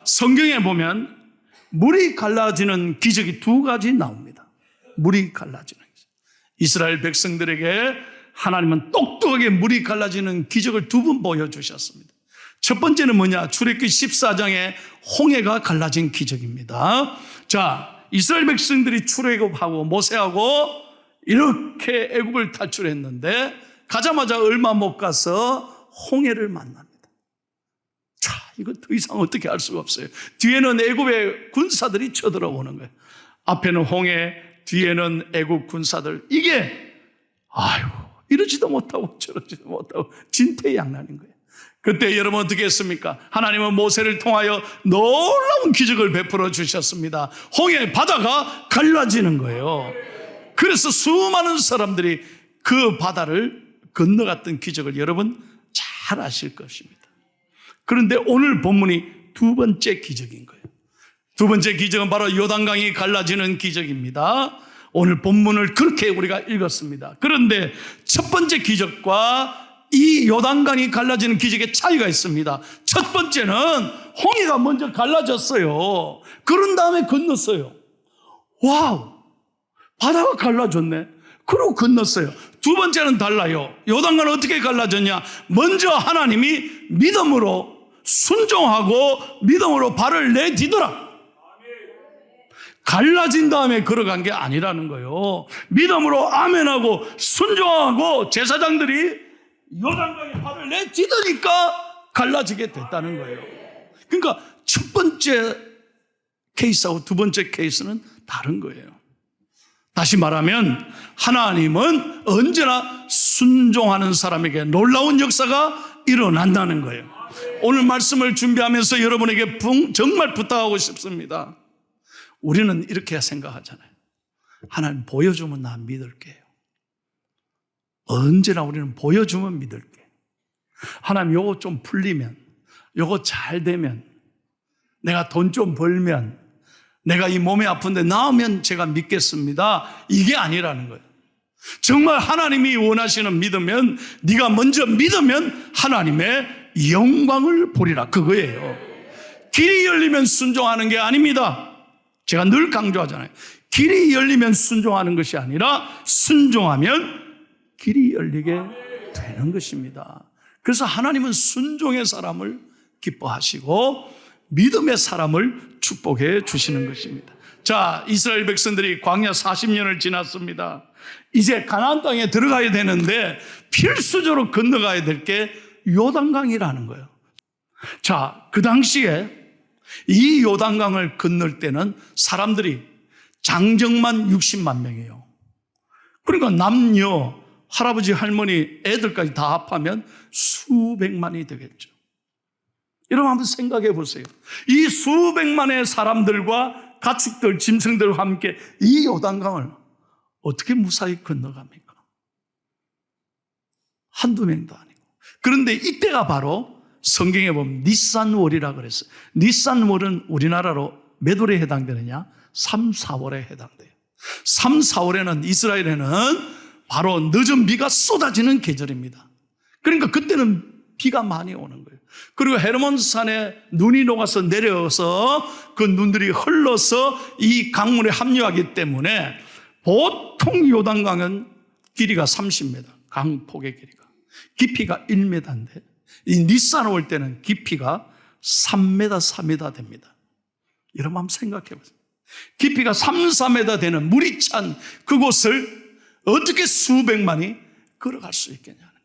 성경에 보면 물이 갈라지는 기적이 두 가지 나옵니다. 물이 갈라지는 기적. 이스라엘 백성들에게 하나님은 똑똑하게 물이 갈라지는 기적을 두 번 보여주셨습니다. 첫 번째는 뭐냐? 출애굽기 14장에 홍해가 갈라진 기적입니다. 자, 이스라엘 백성들이 출애굽하고 모세하고 이렇게 애굽을 탈출했는데 가자마자 얼마 못 가서 홍해를 만납니다. 자, 이거 더 이상 어떻게 할 수가 없어요. 뒤에는 애굽의 군사들이 쳐들어오는 거예요. 앞에는 홍해, 뒤에는 애굽 군사들. 이게 이러지도 못하고 저러지도 못하고 진퇴양난인 거예요. 그때 여러분 어떻게 했습니까? 하나님은 모세를 통하여 놀라운 기적을 베풀어 주셨습니다. 홍해 바다가 갈라지는 거예요. 그래서 수많은 사람들이 그 바다를 건너갔던 기적을 여러분 잘 아실 것입니다. 그런데 오늘 본문이 두 번째 기적인 거예요. 두 번째 기적은 바로 요단강이 갈라지는 기적입니다. 오늘 본문을 그렇게 우리가 읽었습니다. 그런데 첫 번째 기적과 이 요단강이 갈라지는 기적의 차이가 있습니다. 첫 번째는 홍해가 먼저 갈라졌어요. 그런 다음에 건넜어요. 와우, 바다가 갈라졌네. 그러고 건넜어요. 두 번째는 달라요. 요단강은 어떻게 갈라졌냐? 먼저 하나님이 믿음으로 순종하고 믿음으로 발을 내디더라. 갈라진 다음에 걸어간 게 아니라는 거예요. 믿음으로 아멘하고 순종하고 제사장들이 요단강에 발을 내디드니까 갈라지게 됐다는 거예요. 그러니까 첫 번째 케이스하고 두 번째 케이스는 다른 거예요. 다시 말하면 하나님은 언제나 순종하는 사람에게 놀라운 역사가 일어난다는 거예요. 오늘 말씀을 준비하면서 여러분에게 정말 부탁하고 싶습니다. 우리는 이렇게 생각하잖아요. 하나님 보여주면 나 믿을게요. 언제나 우리는 보여주면 믿을게. 하나님 요거 좀 풀리면, 요거 잘 되면, 내가 돈 좀 벌면, 내가 이 몸이 아픈데 나으면 제가 믿겠습니다. 이게 아니라는 거예요. 정말 하나님이 원하시는 믿으면, 네가 먼저 믿으면 하나님의 영광을 보리라, 그거예요. 길이 열리면 순종하는 게 아닙니다. 제가 늘 강조하잖아요. 길이 열리면 순종하는 것이 아니라 순종하면 길이 열리게 되는 것입니다. 그래서 하나님은 순종의 사람을 기뻐하시고 믿음의 사람을 축복해 주시는 것입니다. 자, 이스라엘 백성들이 광야 40년을 지났습니다. 이제 가나안 땅에 들어가야 되는데 필수적으로 건너가야 될 게 요단강이라는 거예요. 자, 그 당시에 이 요단강을 건널 때는 사람들이 장정만 60만 명이에요. 그러니까 남녀, 할아버지, 할머니, 애들까지 다 합하면 수백만이 되겠죠. 여러분 한번 생각해 보세요. 이 수백만의 사람들과 가축들, 짐승들과 함께 이 요단강을 어떻게 무사히 건너갑니까? 한두 명도 아니고. 그런데 이때가 바로 성경에 보면 니산월이라고 그랬어요. 니산월은 우리나라로 몇 월에 해당되느냐? 3, 4월에 해당돼요. 3, 4월에는 이스라엘에는 바로 늦은 비가 쏟아지는 계절입니다. 그러니까 그때는 비가 많이 오는 거예요. 그리고 헤르몬산에 눈이 녹아서 내려서 그 눈들이 흘러서 이 강물에 합류하기 때문에 보통 요단강은 길이가 30m, 강폭의 길이가. 깊이가 1m인데 이 니산 올 때는 깊이가 3m, 4m 됩니다. 여러분 한번 생각해 보세요. 깊이가 3, 4m 되는 물이 찬 그곳을 어떻게 수백만이 걸어갈 수 있겠냐는 거예요.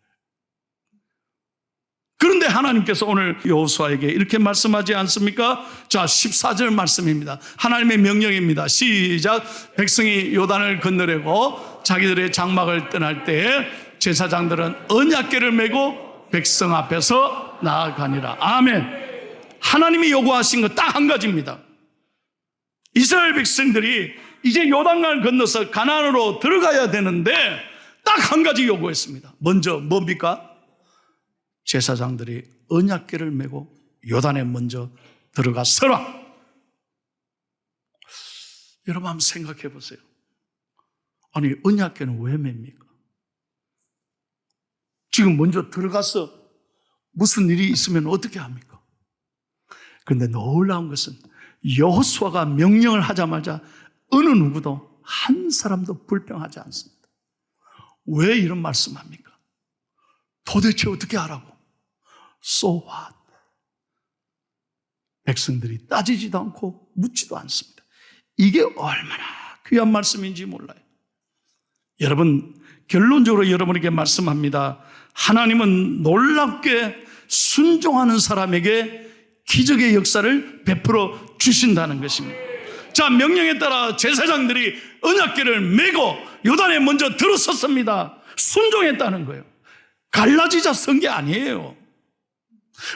그런데 하나님께서 오늘 여호수아에게 이렇게 말씀하지 않습니까? 자, 14절 말씀입니다. 하나님의 명령입니다. 시작. 백성이 요단을 건너려고 자기들의 장막을 떠날 때에 제사장들은 언약궤를 메고 백성 앞에서 나아가니라. 아멘. 하나님이 요구하신 것 딱 한 가지입니다. 이스라엘 백성들이 이제 요단강을 건너서 가나안으로 들어가야 되는데 딱 한 가지 요구했습니다. 먼저 뭡니까? 제사장들이 언약궤를 메고 요단에 먼저 들어가서라. 여러분 한번 생각해 보세요. 아니, 언약궤는 왜 맵니까? 지금 먼저 들어가서 무슨 일이 있으면 어떻게 합니까? 그런데 놀라운 것은 여호수아가 명령을 하자마자 어느 누구도 한 사람도 불평하지 않습니다. 왜 이런 말씀합니까? 도대체 어떻게 하라고? So what? 백성들이 따지지도 않고 묻지도 않습니다. 이게 얼마나 귀한 말씀인지 몰라요. 여러분, 결론적으로 여러분에게 말씀합니다. 하나님은 놀랍게 순종하는 사람에게 기적의 역사를 베풀어 주신다는 것입니다. 자, 명령에 따라 제사장들이 언약궤를 메고 요단에 먼저 들어섰습니다. 순종했다는 거예요. 갈라지자 선 게 아니에요.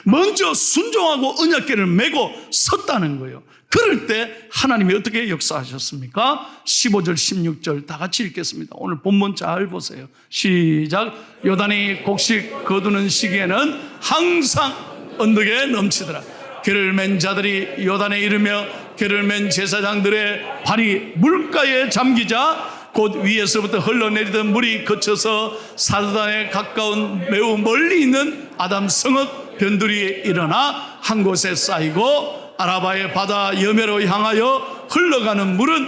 먼저 순종하고 언약궤를 메고 섰다는 거예요. 그럴 때 하나님이 어떻게 역사하셨습니까? 15절 16절 다 같이 읽겠습니다. 오늘 본문 잘 보세요. 시작. 요단이 곡식 거두는 시기에는 항상 언덕에 넘치더라. 궤를 맨 자들이 요단에 이르며 궤를 맨 제사장들의 발이 물가에 잠기자 곧 위에서부터 흘러내리던 물이 거쳐서 사드단에 가까운 매우 멀리 있는 아담 성읍 변두리에 일어나 한 곳에 쌓이고 아라바의 바다 여매로 향하여 흘러가는 물은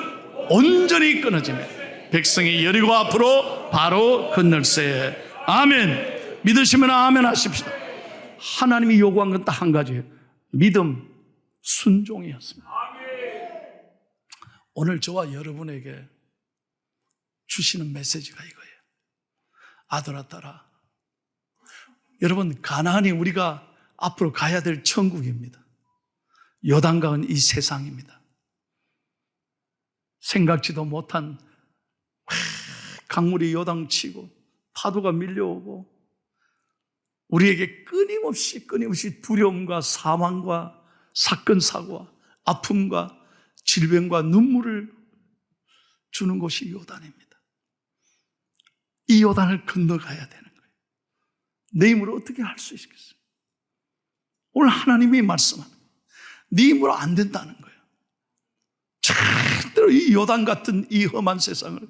온전히 끊어지며 백성이 여리고 앞으로 바로 건널세. 아멘. 믿으시면 아멘 하십시다. 하나님이 요구한 건 딱 한 가지예요. 믿음, 순종이었습니다. 오늘 저와 여러분에게 주시는 메시지가 이거예요. 아들아 딸아, 여러분, 가나안이 우리가 앞으로 가야 될 천국입니다. 요단강은 이 세상입니다. 생각지도 못한 강물이 요당치고 파도가 밀려오고 우리에게 끊임없이 두려움과 사망과 사건 사고와 아픔과 질병과 눈물을 주는 곳이 요단입니다. 이 요단을 건너가야 되는 거예요. 내 힘으로 어떻게 할 수 있겠어요? 오늘 하나님이 말씀하는 거예요. 네 힘으로 안 된다는 거예요. 절대로 이 요단 같은 이 험한 세상을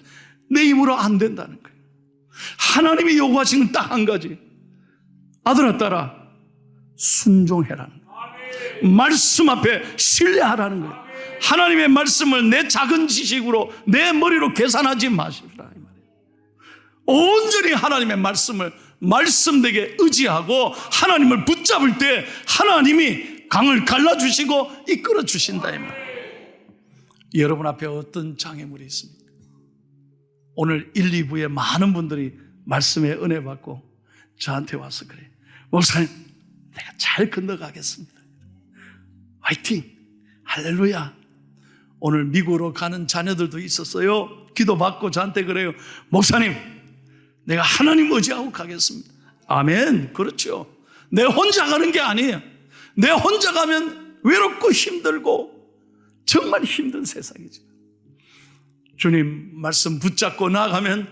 내 힘으로 안 된다는 거예요. 하나님이 요구하시는 건 딱 한 가지. 아들아 딸아, 순종해라는 거예요. 말씀 앞에 신뢰하라는 거예요. 하나님의 말씀을 내 작은 지식으로 내 머리로 계산하지 마시라. 온전히 하나님의 말씀을 말씀되게 의지하고 하나님을 붙잡을 때 하나님이 강을 갈라주시고 이끌어 주신다 이 말이에요. 여러분 앞에 어떤 장애물이 있습니까? 오늘 1, 2부에 많은 분들이 말씀에 은혜 받고 저한테 와서 그래요. 목사님, 내가 잘 건너가겠습니다. 화이팅! 할렐루야! 오늘 미국으로 가는 자녀들도 있었어요. 기도받고 저한테 그래요. 목사님, 내가 하나님 의지하고 가겠습니다. 아멘. 그렇죠. 내 혼자 가는 게 아니에요. 내 혼자 가면 외롭고 힘들고 정말 힘든 세상이죠. 주님 말씀 붙잡고 나아가면,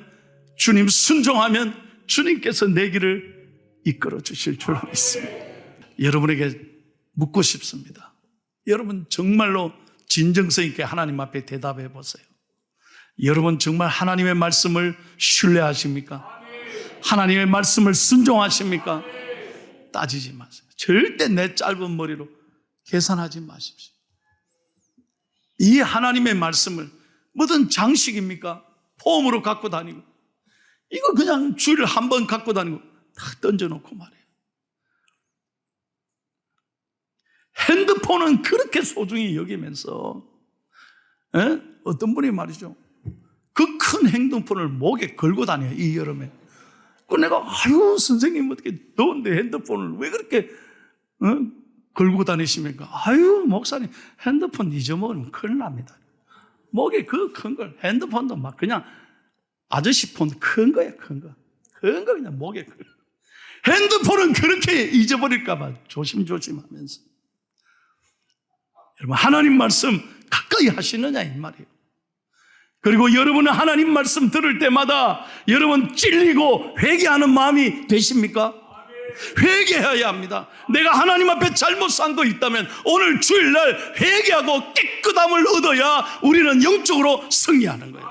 주님 순종하면 주님께서 내 길을 이끌어 주실 줄 믿습니다. 여러분에게 묻고 싶습니다. 여러분 정말로 진정성 있게 하나님 앞에 대답해 보세요. 여러분 정말 하나님의 말씀을 신뢰하십니까? 하나님의 말씀을 순종하십니까? 따지지 마세요. 절대 내 짧은 머리로 계산하지 마십시오. 이 하나님의 말씀을 뭐든 장식입니까? 폼으로 갖고 다니고, 이거 그냥 주일에 한 번 갖고 다니고 다 던져놓고 말이에요. 핸드폰은 그렇게 소중히 여기면서 어떤 분이 말이죠, 그 큰 핸드폰을 목에 걸고 다녀요, 이 여름에. 그 내가 아유 선생님 어떻게 더운데 핸드폰을 왜 그렇게 걸고 다니십니까? 아유 목사님 핸드폰 잊어먹으면 큰일 납니다. 목에 그 큰 걸, 핸드폰도 막 그냥 아저씨 폰 큰 거야, 큰 거 그냥 목에 걸. 핸드폰은 그렇게 잊어버릴까봐 조심조심하면서. 여러분 하나님 말씀 가까이 하시느냐 이 말이에요. 그리고 여러분은 하나님 말씀 들을 때마다 여러분 찔리고 회개하는 마음이 되십니까? 회개해야 합니다. 내가 하나님 앞에 잘못 산 거 있다면 오늘 주일날 회개하고 깨끗함을 얻어야 우리는 영적으로 승리하는 거예요.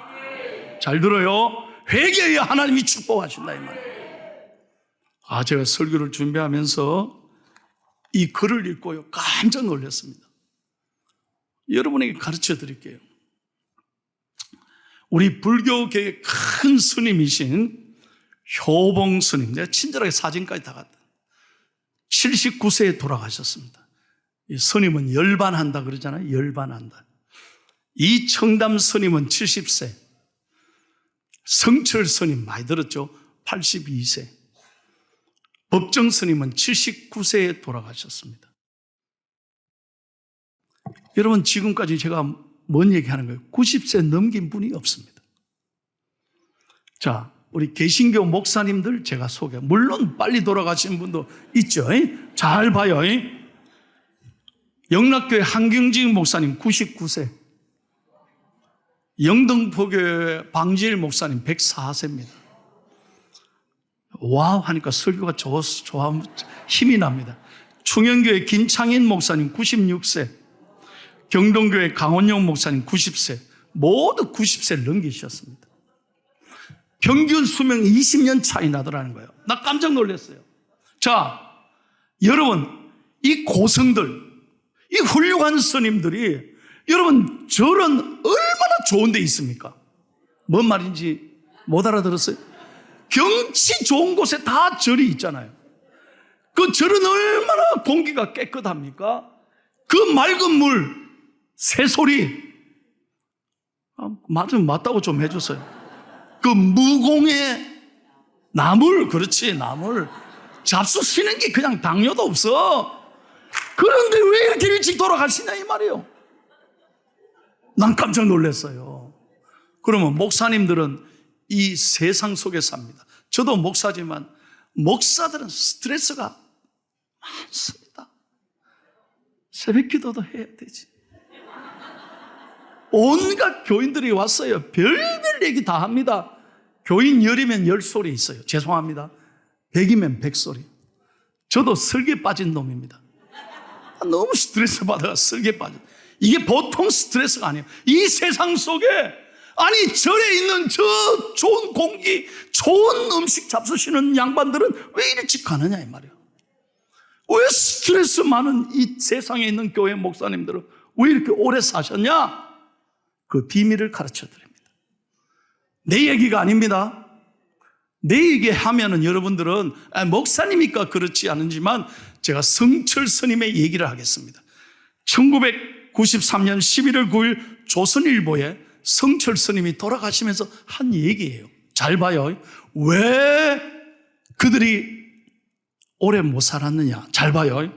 잘 들어요. 회개해야 하나님이 축복하신다 이 말이에요. 제가 설교를 준비하면서 이 글을 읽고요, 깜짝 놀랐습니다. 여러분에게 가르쳐 드릴게요. 우리 불교계의 큰 스님이신 효봉 스님, 내가 친절하게 사진까지 다 갔다. 79세에 돌아가셨습니다. 이 스님은 열반한다 그러잖아요. 열반한다. 이 청담 스님은 70세. 성철 스님 많이 들었죠? 82세. 법정 스님은 79세에 돌아가셨습니다. 여러분, 지금까지 제가 뭔 얘기하는 거예요? 90세 넘긴 분이 없습니다. 자, 우리 개신교 목사님들 제가 소개. 물론 빨리 돌아가신 분도 있죠. 잘 봐요. 영락교회 한경직 목사님 99세. 영등포교회 방지일 목사님 104세입니다. 와우 하니까 설교가 좋아 힘이 납니다. 충영교회 김창인 목사님 96세. 경동교회 강원영 목사님 90세. 모두 90세를 넘기셨습니다. 평균 수명이 20년 차이 나더라는 거예요. 나 깜짝 놀랐어요. 자, 여러분, 이 고성들, 이 훌륭한 스님들이 여러분 절은 얼마나 좋은 데 있습니까? 뭔 말인지 못 알아들었어요? 경치 좋은 곳에 다 절이 있잖아요. 그 절은 얼마나 공기가 깨끗합니까? 그 맑은 물, 새소리, 맞으면 맞다고 좀 해줬어요. 그 무공의 나물, 그렇지, 나물. 잡수 쉬는 게 그냥 당뇨도 없어. 그런데 왜 이렇게 일찍 돌아가시냐 이 말이에요. 난 깜짝 놀랐어요. 그러면 목사님들은 이 세상 속에 삽니다. 저도 목사지만 목사들은 스트레스가 많습니다. 새벽 기도도 해야 되지. 온갖 교인들이 왔어요. 별별 얘기 다 합니다. 교인 10이면 10소리 있어요. 죄송합니다. 100이면 100소리. 저도 설계 빠진 놈입니다. 너무 스트레스 받아가 설계 빠져. 이게 보통 스트레스가 아니에요. 이 세상 속에 아니 절에 있는 저 좋은 공기, 좋은 음식 잡수시는 양반들은 왜 일찍 가느냐 이 말이에요. 왜 스트레스 많은 이 세상에 있는 교회 목사님들은 왜 이렇게 오래 사셨냐? 그 비밀을 가르쳐 드립니다. 내 얘기가 아닙니다. 내 얘기하면은 여러분들은 목사님이니까 그렇지 않지만 제가 성철 스님의 얘기를 하겠습니다. 1993년 11월 9일 조선일보에 성철 스님이 돌아가시면서 한 얘기예요. 잘 봐요. 왜 그들이 오래 못 살았느냐? 잘 봐요.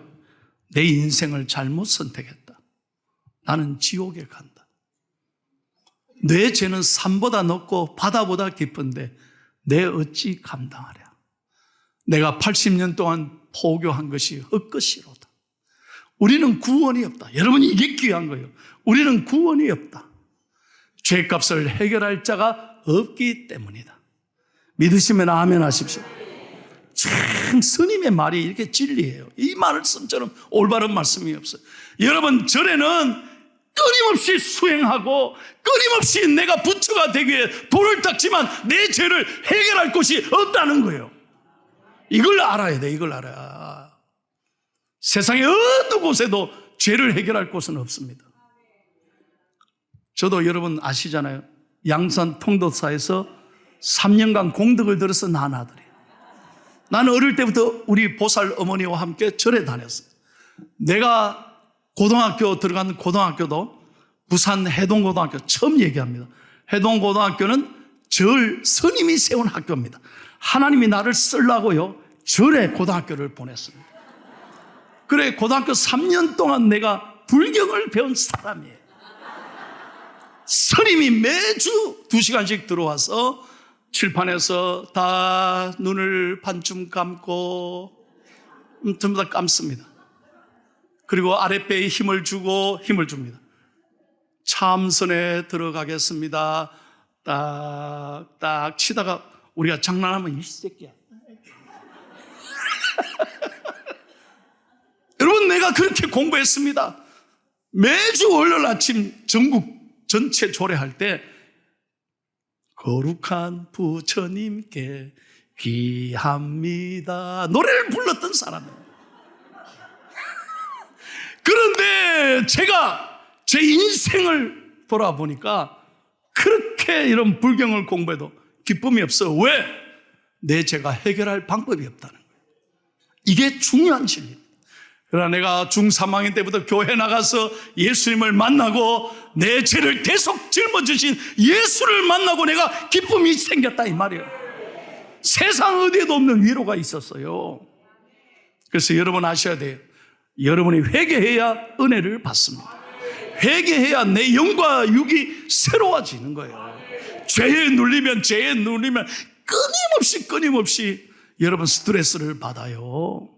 내 인생을 잘못 선택했다. 나는 지옥에 간다. 내 죄는 산보다 높고 바다보다 깊은데 내 어찌 감당하랴. 내가 80년 동안 포교한 것이 헛것이로다. 우리는 구원이 없다. 여러분, 이게 귀한 거예요. 우리는 구원이 없다. 죄값을 해결할 자가 없기 때문이다. 믿으시면 아멘 하십시오. 참 스님의 말이 이렇게 진리예요. 이 말씀처럼 올바른 말씀이 없어요. 여러분, 절에는 끊임없이 수행하고 끊임없이 내가 부처가 되기 위해 돌을 닦지만 내 죄를 해결할 곳이 없다는 거예요. 이걸 알아야 돼. 이걸 알아야. 세상의 어느 곳에도 죄를 해결할 곳은 없습니다. 저도 여러분 아시잖아요. 양산 통도사에서 3년간 공덕을 들어서 난 아들이에요. 나는 어릴 때부터 우리 보살 어머니와 함께 절에 다녔어요. 내가 고등학교 들어간 고등학교도 부산 해동고등학교 처음 얘기합니다. 해동고등학교는 절 스님이 세운 학교입니다. 하나님이 나를 쓰려고요 절에 고등학교를 보냈습니다. 그래 고등학교 3년 동안 내가 불경을 배운 사람이에요. 스님이 매주 2시간씩 들어와서 칠판에서 다 눈을 반쯤 감고 전부 다 감습니다. 그리고 아랫배에 힘을 주고 힘을 줍니다. 참선에 들어가겠습니다. 딱 치다가 우리가 장난하면 이 새끼야. 여러분, 내가 그렇게 공부했습니다. 매주 월요일 아침 전국 전체 조례할 때 거룩한 부처님께 귀합니다 노래를 불렀던 사람이에요. 그런데 제가 제 인생을 돌아보니까 그렇게 이런 불경을 공부해도 기쁨이 없어. 왜? 내 죄가 해결할 방법이 없다는 거예요. 이게 중요한 진리입니다. 그러나 내가 중3학년 때부터 교회 나가서 예수님을 만나고 내 죄를 대속 짊어지신 예수를 만나고 내가 기쁨이 생겼다 이 말이에요. 세상 어디에도 없는 위로가 있었어요. 그래서 여러분 아셔야 돼요. 여러분이 회개해야 은혜를 받습니다. 회개해야 내 영과 육이 새로워지는 거예요. 죄에 눌리면 끊임없이 여러분 스트레스를 받아요.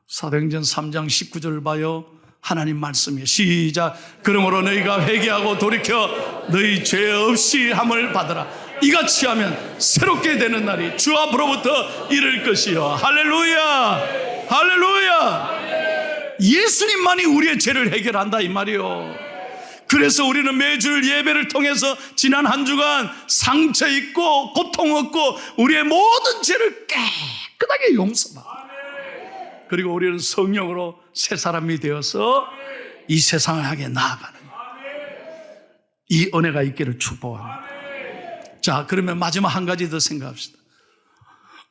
사도행전 3장 19절을 봐요. 하나님 말씀이에요. 시작. 그러므로 너희가 회개하고 돌이켜 너희 죄 없이 함을 받으라. 이같이 하면 새롭게 되는 날이 주 앞으로부터 이를 것이요. 할렐루야, 할렐루야. 예수님만이 우리의 죄를 해결한다 이 말이요. 그래서 우리는 매주 예배를 통해서 지난 한 주간 상처 있고 고통 없고 우리의 모든 죄를 깨끗하게 용서받아. 그리고 우리는 성령으로 새 사람이 되어서 이 세상을 향해 나아가는 이 은혜가 있기를 축복합니다. 자, 그러면 마지막 한 가지 더 생각합시다.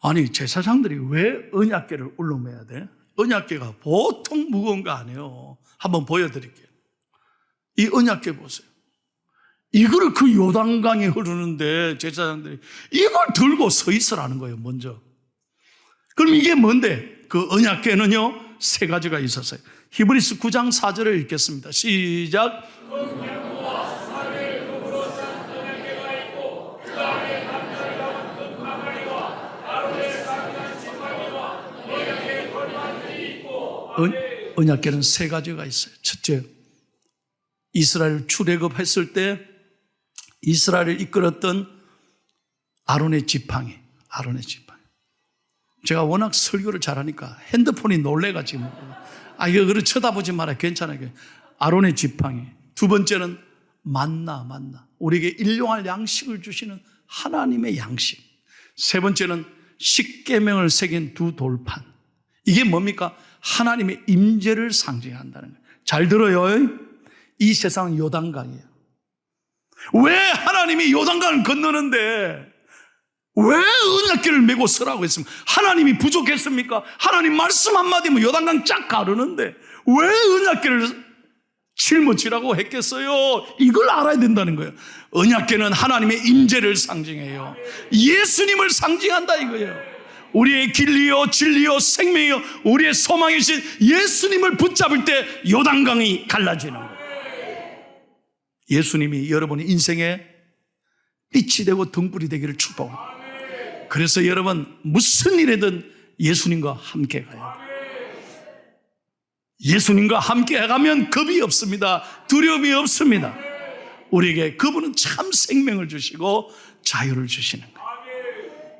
아니, 제사장들이 왜 언약궤를 울름해야 돼? 언약궤가 보통 무거운 거 아니에요. 한번 보여드릴게요. 이 언약궤 보세요. 이거를 그 요단강에 흐르는데 제사장들이 이걸 들고 서 있으라는 거예요, 먼저. 그럼 이게 뭔데? 그 언약궤는요, 세 가지가 있었어요. 히브리서 9장 4절을 읽겠습니다. 시작. 언약궤는 세 가지가 있어요. 첫째, 이스라엘 출애굽했을 때 이스라엘을 이끌었던 아론의 지팡이. 제가 워낙 설교를 잘하니까 핸드폰이 놀래가지고 이거 그래 쳐다보지 마라. 괜찮아요. 아론의 지팡이. 두 번째는 만나. 우리에게 일용할 양식을 주시는 하나님의 양식. 세 번째는 십계명을 새긴 두 돌판. 이게 뭡니까? 하나님의 임재를 상징한다는 거예요. 잘 들어요. 이 세상은 요단강이에요. 왜 하나님이 요단강을 건너는데 왜 언약궤를 메고 서라고 했습니까? 하나님이 부족했습니까? 하나님 말씀 한마디면 요단강 쫙 가르는데 왜 언약궤를 짊어지라고 했겠어요? 이걸 알아야 된다는 거예요. 언약궤는 하나님의 임재를 상징해요. 예수님을 상징한다 이거예요. 우리의 길이요 진리요 생명이요 우리의 소망이신 예수님을 붙잡을 때 요단강이 갈라지는 거예요. 예수님이 여러분의 인생에 빛이 되고 등불이 되기를 축복합니다. 그래서 여러분 무슨 일이든 예수님과 함께 가요. 예수님과 함께 가면 겁이 없습니다. 두려움이 없습니다. 우리에게 그분은 참 생명을 주시고 자유를 주시는 거예요.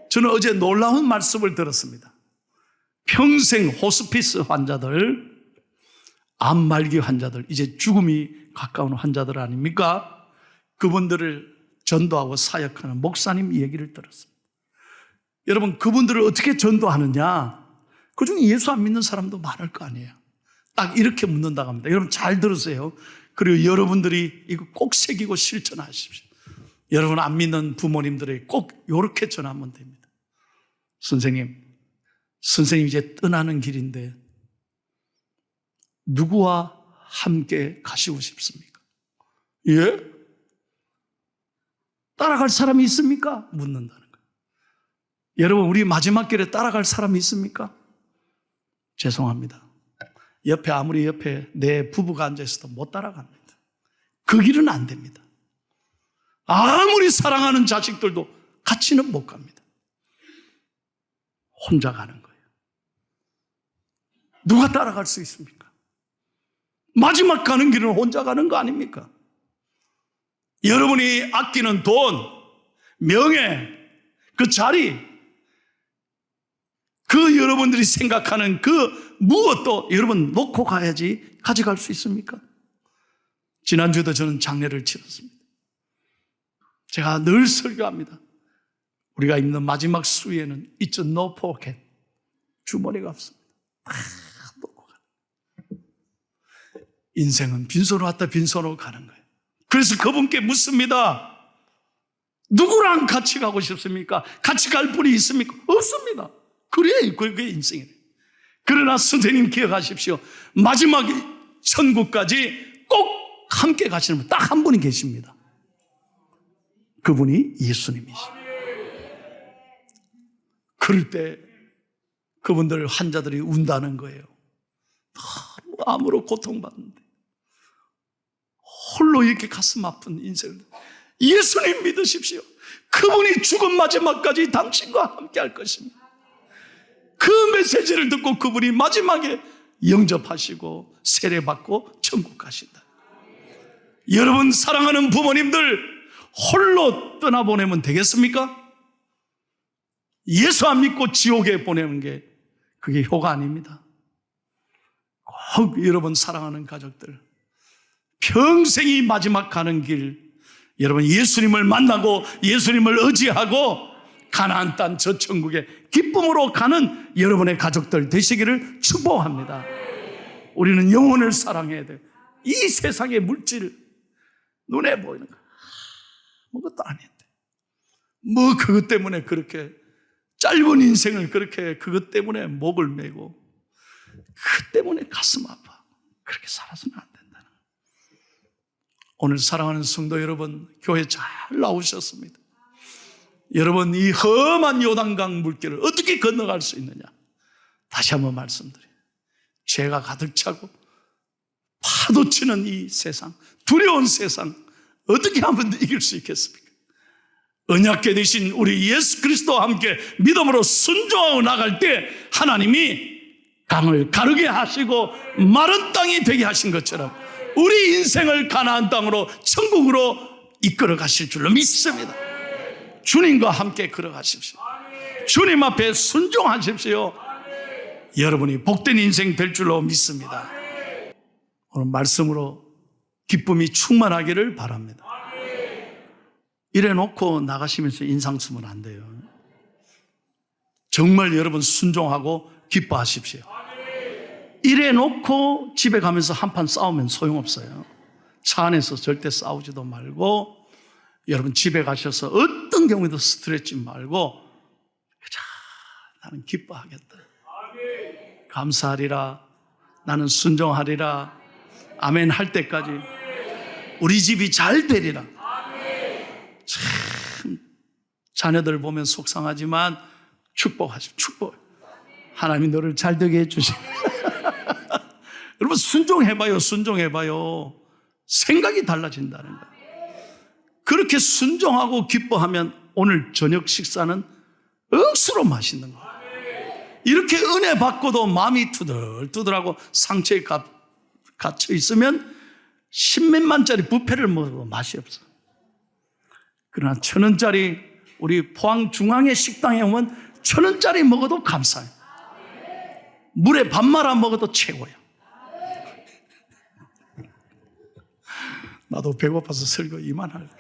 저는 어제 놀라운 말씀을 들었습니다. 평생 호스피스 환자들, 암 말기 환자들, 이제 죽음이 가까운 환자들 아닙니까? 그분들을 전도하고 사역하는 목사님 얘기를 들었습니다. 여러분, 그분들을 어떻게 전도하느냐? 그중에 예수 안 믿는 사람도 많을 거 아니에요. 딱 이렇게 묻는다고 합니다. 여러분 잘 들으세요. 그리고 여러분들이 이거 꼭 새기고 실천하십시오. 여러분 안 믿는 부모님들에게 꼭 이렇게 전하면 됩니다. 선생님 이제 떠나는 길인데 누구와 함께 가시고 싶습니까? 예? 따라갈 사람이 있습니까? 묻는다는 거예요. 여러분 우리 마지막 길에 따라갈 사람이 있습니까? 죄송합니다. 아무리 옆에 내 부부가 앉아있어도 못 따라갑니다. 그 길은 안 됩니다. 아무리 사랑하는 자식들도 같이는 못 갑니다. 혼자 가는 거예요. 누가 따라갈 수 있습니까? 마지막 가는 길은 혼자 가는 거 아닙니까? 여러분이 아끼는 돈, 명예, 그 자리, 그 여러분들이 생각하는 그 무엇도 여러분 놓고 가야지 가져갈 수 있습니까? 지난주에도 저는 장례를 치렀습니다. 제가 늘 설교합니다. 우리가 입는 마지막 수에는 It's no pocket. 주머니가 없습니다. 다 놓고 가는. 인생은 빈손으로 왔다 빈손으로 가는 거예요. 그래서 그분께 묻습니다. 누구랑 같이 가고 싶습니까? 같이 갈 분이 있습니까? 없습니다. 그래, 그게 인생이에요. 그러나 선생님 기억하십시오. 마지막 천국까지 꼭 함께 가시는 분 딱 한 분이 계십니다. 그분이 예수님이십니다. 그럴 때 그분들 환자들이 운다는 거예요. 너무 암으로 고통받는데 홀로 이렇게 가슴 아픈 인생을. 예수님 믿으십시오. 그분이 죽은 마지막까지 당신과 함께 할 것입니다. 그 메시지를 듣고 그분이 마지막에 영접하시고 세례받고 천국 가신다. 여러분 사랑하는 부모님들 홀로 떠나보내면 되겠습니까? 예수 안 믿고 지옥에 보내는 게 그게 효가 아닙니다. 꼭 여러분 사랑하는 가족들 평생이 마지막 가는 길, 여러분 예수님을 만나고 예수님을 의지하고 가나안 땅 저 천국에 기쁨으로 가는 여러분의 가족들 되시기를 축복합니다. 우리는 영혼을 사랑해야 돼요. 이 세상의 물질 눈에 보이는 거 아무것도 아닌데 뭐 그것 때문에 그렇게 짧은 인생을 그렇게 그것 때문에 목을 메고 그 때문에 가슴 아파 그렇게 살아서는 안 된다는 거예요. 오늘 사랑하는 성도 여러분, 교회 잘 나오셨습니다. 여러분 이 험한 요단강 물길을 어떻게 건너갈 수 있느냐? 다시 한번 말씀드려요. 죄가 가득 차고 파도치는 이 세상, 두려운 세상 어떻게 하면 이길 수 있겠습니까? 언약궤 되신 우리 예수 그리스도와 함께 믿음으로 순종하고 나갈 때 하나님이 강을 가르게 하시고 마른 땅이 되게 하신 것처럼 우리 인생을 가나안 땅으로 천국으로 이끌어 가실 줄로 믿습니다. 주님과 함께 걸어가십시오. 주님 앞에 순종하십시오. 여러분이 복된 인생 될 줄로 믿습니다. 오늘 말씀으로 기쁨이 충만하기를 바랍니다. 이래 놓고 나가시면서 인상 쓰면 안 돼요. 정말 여러분 순종하고 기뻐하십시오. 이래 놓고 집에 가면서 한판 싸우면 소용없어요. 차 안에서 절대 싸우지도 말고 여러분 집에 가셔서 어떤 경우에도 스트레스 말고 자, 나는 기뻐하겠다. 감사하리라. 나는 순종하리라. 아멘 할 때까지 우리 집이 잘 되리라. 참 자녀들 보면 속상하지만 축복하십시오. 축복. 하나님이 너를 잘 되게 해주시고 여러분 순종해봐요. 순종해봐요. 생각이 달라진다는 거예요. 그렇게 순종하고 기뻐하면 오늘 저녁 식사는 억수로 맛있는 거예요. 이렇게 은혜 받고도 마음이 투덜투덜하고 상처에 갇혀 있으면 10몇만짜리 뷔페를 먹어도 맛이 없어. 그러나 1,000원짜리 우리 포항 중앙의 식당에 오면 1,000원짜리 먹어도 감사해요. 물에 밥 말아 먹어도 최고예요. 나도 배고파서 설교 이만할게.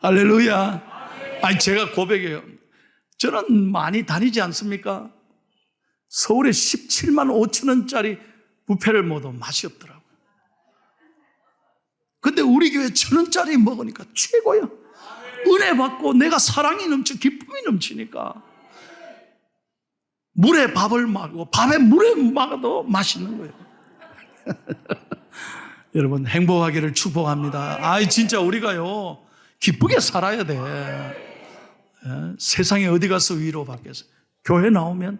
할렐루야. 아니 제가 고백해요. 저는 많이 다니지 않습니까? 서울에 17만 5천 원짜리 뷔페를 먹어도 맛이 없더라고요. 근데 우리 교회 1,000원짜리 먹으니까 최고야. 은혜 받고 내가 사랑이 넘쳐 기쁨이 넘치니까 물에 밥을 먹고 밥에 물에 먹어도 맛있는 거예요. 여러분 행복하기를 축복합니다. 아이 진짜 우리가요 기쁘게 살아야 돼. 세상에 어디 가서 위로받겠어요. 교회 나오면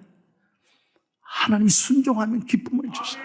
하나님 순종하면 기쁨을 주셔요.